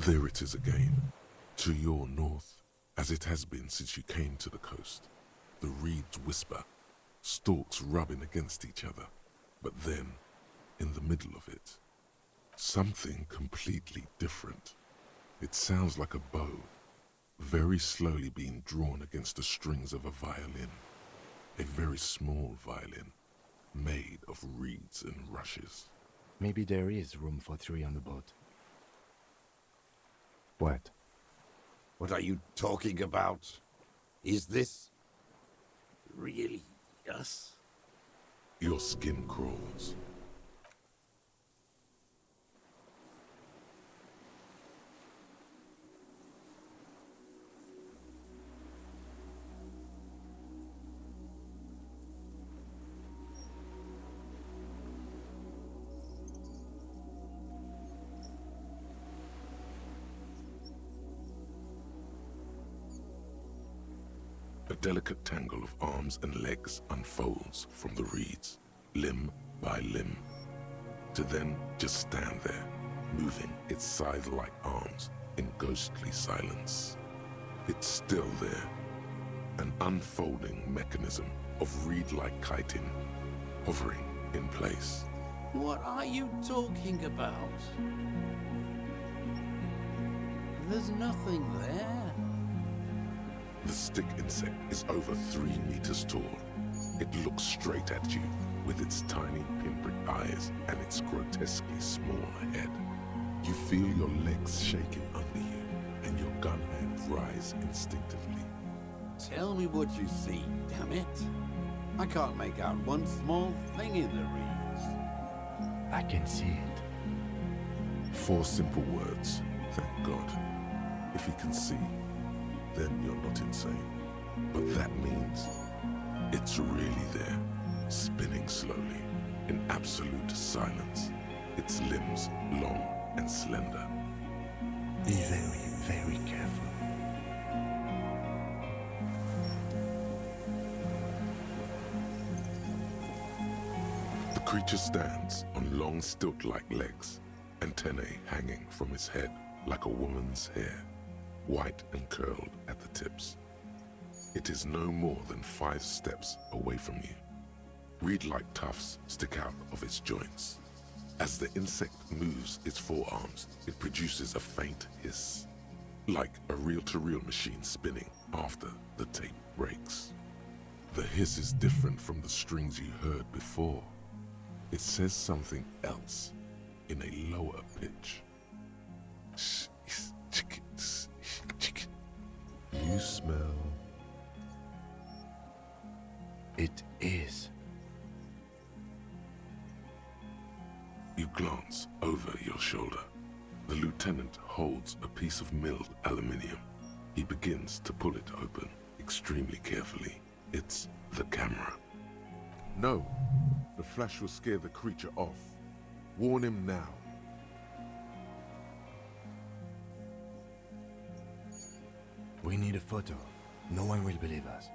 There it is again, to your north, as it has been since you came to the coast. The reeds whisper, stalks rubbing against each other, but then, in the middle of it, something completely different. It sounds like a bow, very slowly being drawn against the strings of a violin. A very small violin, made of reeds and rushes. Maybe there is room for 3 on the boat. What? What are you talking about? Is this really us? Your skin crawls. A delicate tangle of arms and legs unfolds from the reeds, limb by limb, to then just stand there, moving its scythe-like arms in ghostly silence. It's still there, an unfolding mechanism of reed-like chitin, hovering in place. What are you talking about? There's nothing there. The stick insect is over 3 meters tall. It looks straight at you with its tiny pinprick eyes and its grotesquely small head. You feel your legs shaking under you and your gun hand rise instinctively. Tell me what you see, damn it. I can't make out one small thing in the reeds. I can see it. 4 simple words, thank God. If he can see, then you're not insane. But that means it's really there, spinning slowly, in absolute silence, its limbs long and slender. Be very, very careful. The creature stands on long stilt-like legs, antennae hanging from its head like a woman's hair, white and curled at the tips. It is no more than 5 steps away from you. Reed-like tufts stick out of its joints. As the insect moves its forearms, it produces a faint hiss, like a reel-to-reel machine spinning after the tape breaks. The hiss is different from the strings you heard before. It says something else in a lower pitch. You smell. It is. You glance over your shoulder. The lieutenant holds a piece of milled aluminium. He begins to pull it open, extremely carefully. It's the camera. No, the flash will scare the creature off. Warn him now. We need a photo. No one will believe us.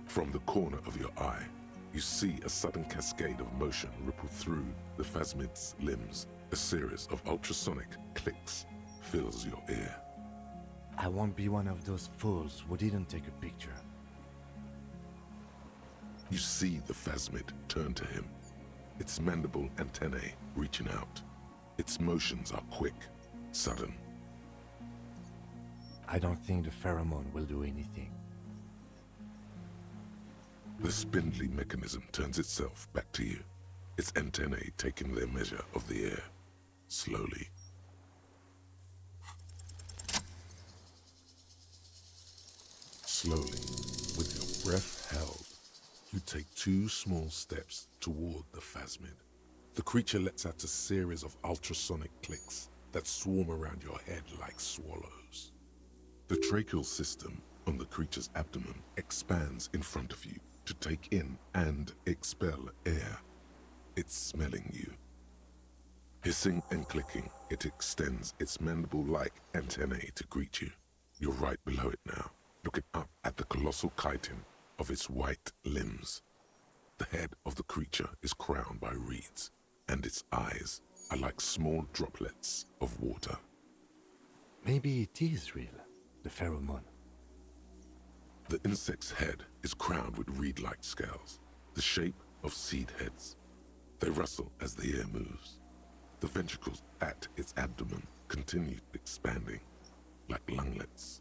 From the corner of your eye, you see a sudden cascade of motion ripple through the Phasmid's limbs. A series of ultrasonic clicks fills your ear. I won't be one of those fools who didn't take a picture. You see the Phasmid turn to him, its mandible antennae reaching out. Its motions are quick, sudden. I don't think the pheromone will do anything. The spindly mechanism turns itself back to you, its antennae taking their measure of the air, slowly. Slowly, with your breath held, you take 2 small steps toward the Phasmid. The creature lets out a series of ultrasonic clicks that swarm around your head like swallows. The tracheal system on the creature's abdomen expands in front of you to take in and expel air. It's smelling you. Hissing and clicking, it extends its mandible-like antennae to greet you. You're right below it now, looking up at the colossal chitin of its white limbs. The head of the creature is crowned by reeds, and its eyes are like small droplets of water. Maybe it is real, the pheromone. The insect's head is crowned with reed-like scales, the shape of seed heads. They rustle as the air moves. The ventricles at its abdomen continue expanding, like lunglets.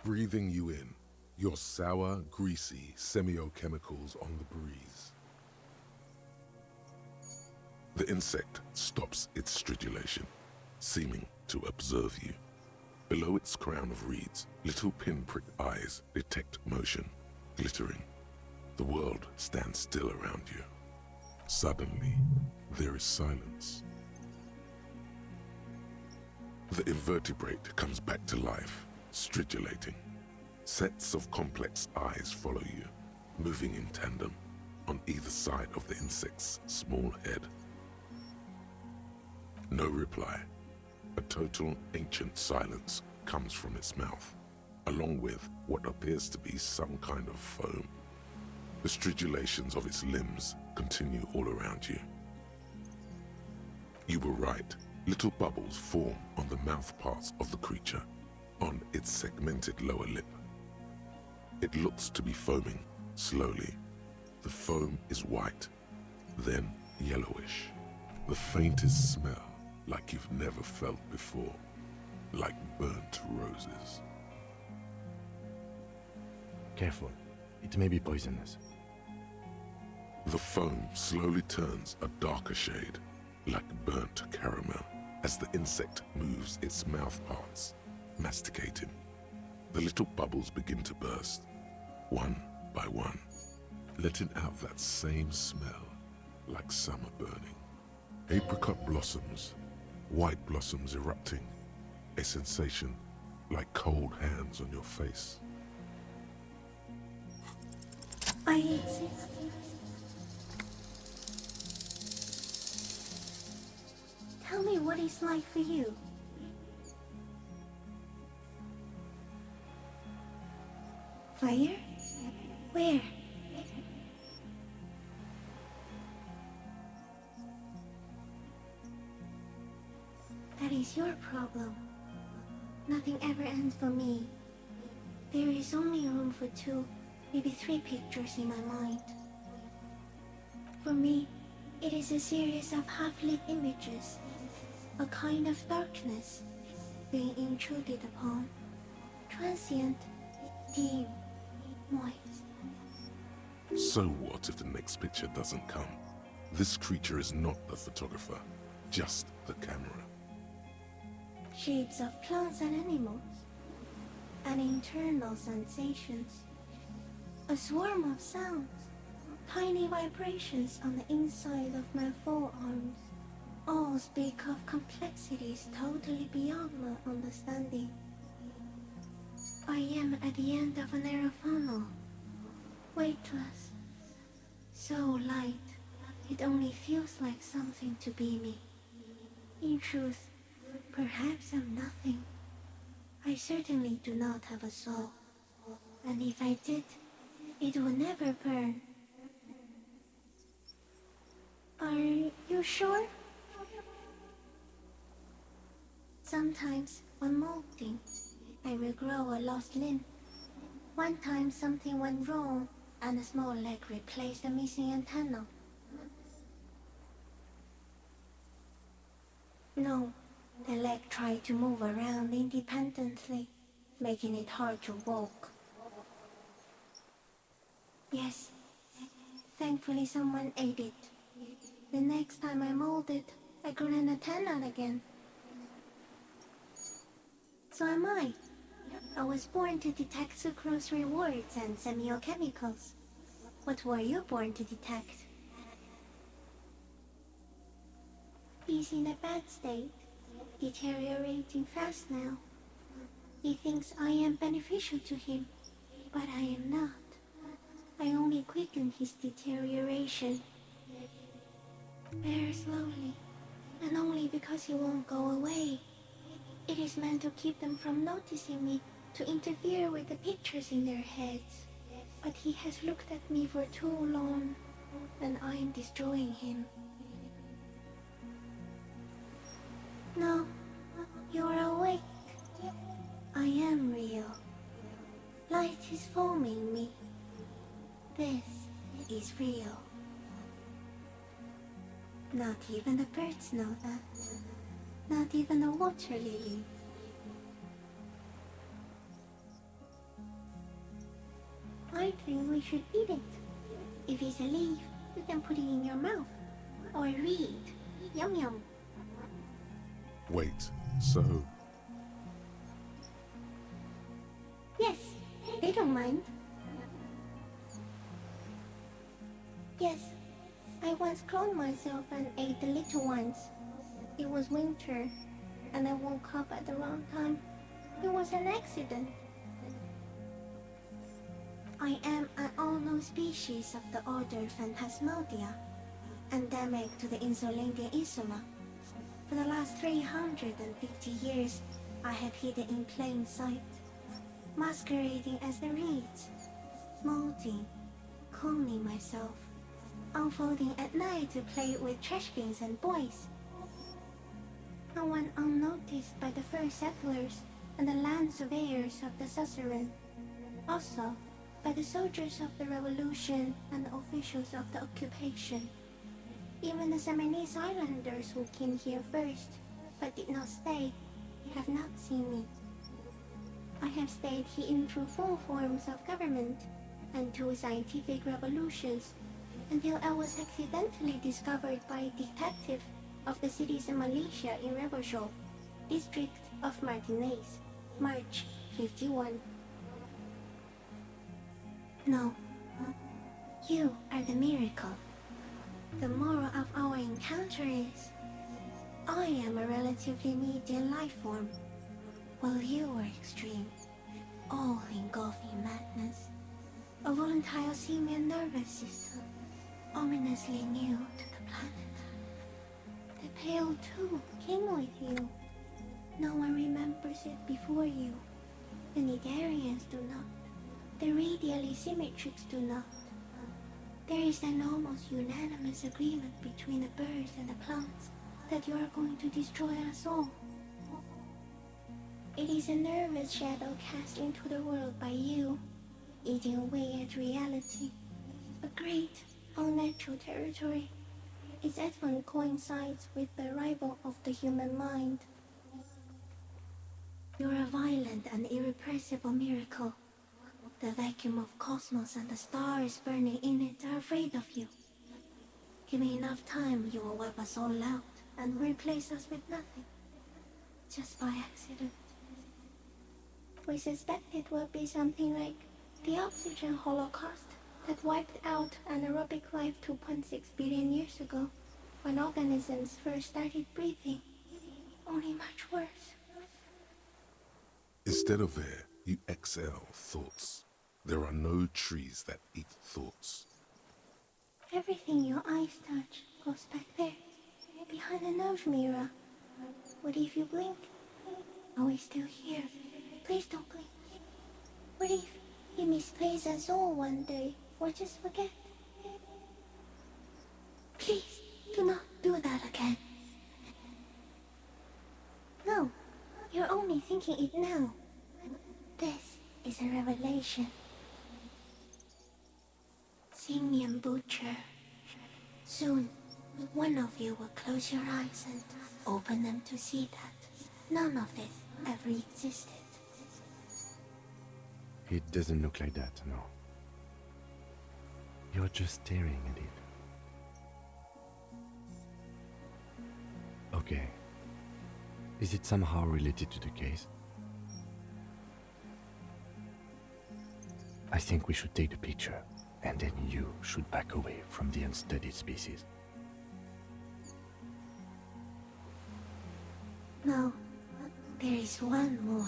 Breathing you in, your sour, greasy semiochemicals on the breeze. The insect stops its stridulation, seeming to observe you. Below its crown of reeds, little pinprick eyes detect motion, glittering. The world stands still around you. Suddenly, there is silence. The invertebrate comes back to life, stridulating. Sets of complex eyes follow you, moving in tandem on either side of the insect's small head. No reply. A total ancient silence comes from its mouth, along with what appears to be some kind of foam. The stridulations of its limbs continue all around you. You were right. Little bubbles form on the mouth parts of the creature, on its segmented lower lip. It looks to be foaming, slowly. The foam is white, then yellowish. The faintest smell, like you've never felt before, like burnt roses. Careful, it may be poisonous. The foam slowly turns a darker shade, like burnt caramel, as the insect moves its mouth parts, masticating. The little bubbles begin to burst, one by one, letting out that same smell, like summer burning. Apricot blossoms, white blossoms erupting, a sensation like cold hands on your face. I exist. Tell me what it's like for you. Fire? Where? That is your problem. Nothing ever ends for me. There is only room for 2, maybe 3 pictures in my mind. For me, it is a series of half-lit images, a kind of darkness being intruded upon, transient, dim, moist. So what if the next picture doesn't come? This creature is not the photographer, just the camera. Shapes of plants and animals, and internal sensations, a swarm of sounds, tiny vibrations on the inside of my forearms, all speak of complexities totally beyond my understanding. I am at the end of a narrow funnel, weightless, so light, it only feels like something to be me. In truth, perhaps I'm nothing. I certainly do not have a soul, and if I did, it would never burn. Are you sure? Sometimes, when molting, I will grow a lost limb. One time something went wrong, and a small leg replaced a missing antenna. No, the leg tried to move around independently, making it hard to walk. Yes, thankfully someone ate it. The next time I molded, I grew an antenna again. So am I. I was born to detect sucrose rewards and semiochemicals. What were you born to detect? He's in a bad state, deteriorating fast now. He thinks I am beneficial to him, but I am not. I only quicken his deterioration. Very slowly, and only because he won't go away. It is meant to keep them from noticing me, to interfere with the pictures in their heads. But he has looked at me for too long, and I am destroying him. is real. Not even the birds know that. Not even the water lily. I think we should eat it. If it's a leaf, you can put it in your mouth. Or read. Yum yum. Wait, so Yes, they don't mind. Yes, I once cloned myself and ate the little ones. It was winter, and I woke up at the wrong time. It was an accident. I am an unknown species of the order Phantasmodia, endemic to the Insulindian Insula. For the last 350 years, I have hidden in plain sight, masquerading as the reeds, molding, cloning myself, unfolding at night to play with trash bins and boys. I went unnoticed by the first settlers and the land surveyors of the suzerain, also by the soldiers of the revolution and the officials of the occupation. Even the Seminoles Islanders who came here first, but did not stay, have not seen me. I have stayed hidden through 4 forms of government and 2 scientific revolutions, until I was accidentally discovered by a detective of the citizen militia in Rebelshaw, district of Martinez, March 51. No, you are the miracle. The moral of our encounter is, I am a relatively medium life form, while you are extreme, all-engulfing madness. A volatile simian nervous system, ominously new to the planet. The Pale too came with you. No one remembers it before you. The Nidarians do not. The radially symmetrics do not. There is an almost unanimous agreement between the birds and the plants that you are going to destroy us all. It is a nervous shadow cast into the world by you, eating away at reality. A great, unnatural territory. Its advent coincides with the arrival of the human mind. You are a violent and irrepressible miracle. The vacuum of cosmos and the stars burning in it are afraid of you. Give me enough time, you will wipe us all out and replace us with nothing. Just by accident. We suspect it will be something like the oxygen holocaust that wiped out anaerobic life 2.6 billion years ago, when organisms first started breathing. Only much worse. instead of air, you exhale thoughts. There are no trees that eat thoughts. Everything your eyes touch goes back there, behind the nose mirror. What if you blink? Are we still here? Please don't blink. What if you misplace us all one day, or just forget? Please, do not do that again. No, you're only thinking it now. This is a revelation. Simian Butcher. Soon, one of you will close your eyes and open them to see that none of this ever existed. It doesn't look like that, no. You're just staring at it. Okay. Is it somehow related to the case? I think we should take the picture, and then you should back away from the unstudied species. No, there is one more.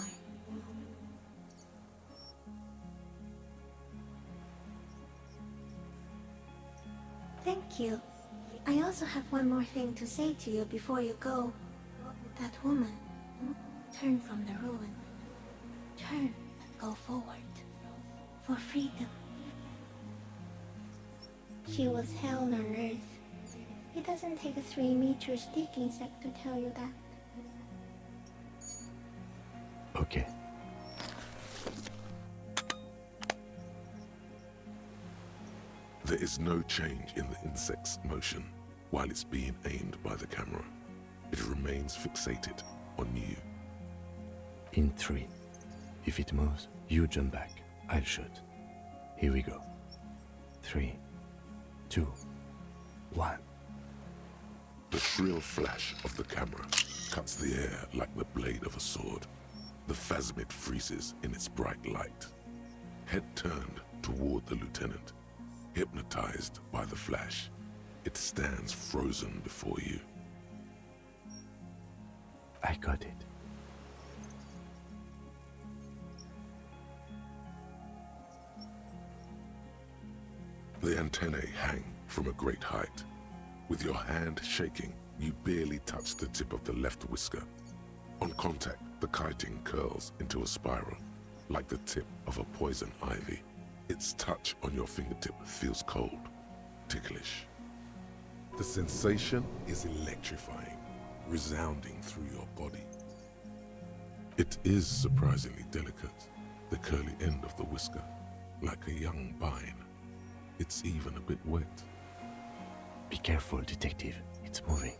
Thank you. I also have one more thing to say to you before you go. That woman, turn from the ruin. Turn and go forward. For freedom. She was hell on earth. It doesn't take a 3-meter stick insect to tell you that. Okay. There is no change in the insect's motion while it's being aimed by the camera. It remains fixated on you. In 3. If it moves, you jump back. I'll shoot. Here we go. 3, 2, 1. The shrill flash of the camera cuts the air like the blade of a sword. The Phasmid freezes in its bright light. Head turned toward the lieutenant, hypnotized by the flash, it stands frozen before you. I got it. The antennae hang from a great height. With your hand shaking, you barely touch the tip of the left whisker. On contact, the chitin curls into a spiral, like the tip of a poison ivy. Its touch on your fingertip feels cold, ticklish. The sensation is electrifying, resounding through your body. It is surprisingly delicate, the curly end of the whisker, like a young vine. It's even a bit wet. Be careful, detective. It's moving.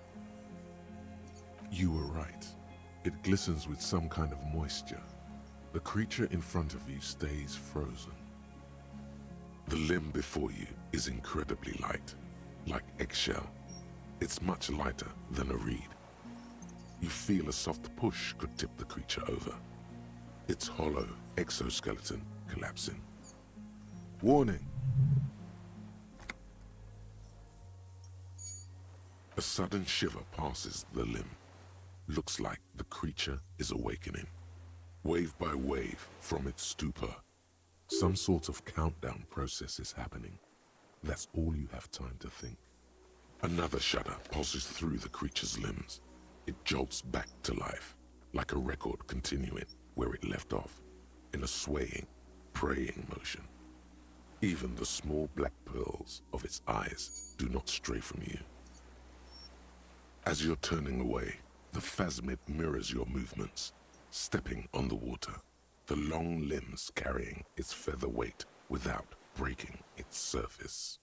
You were right. It glistens with some kind of moisture. The creature in front of you stays frozen. The limb before you is incredibly light, like eggshell. It's much lighter than a reed. You feel a soft push could tip the creature over. Its hollow exoskeleton collapsing. Warning! A sudden shiver passes the limb. Looks like the creature is awakening. Wave by wave from its stupor. Some sort of countdown process is happening. That's all you have time to think. Another shudder pulses through the creature's limbs. It jolts back to life, like a record continuing where it left off, in a swaying, praying motion. Even the small black pearls of its eyes do not stray from you. As you're turning away, the Phasmid mirrors your movements, stepping on the water, the long limbs carrying its feather weight without breaking its surface.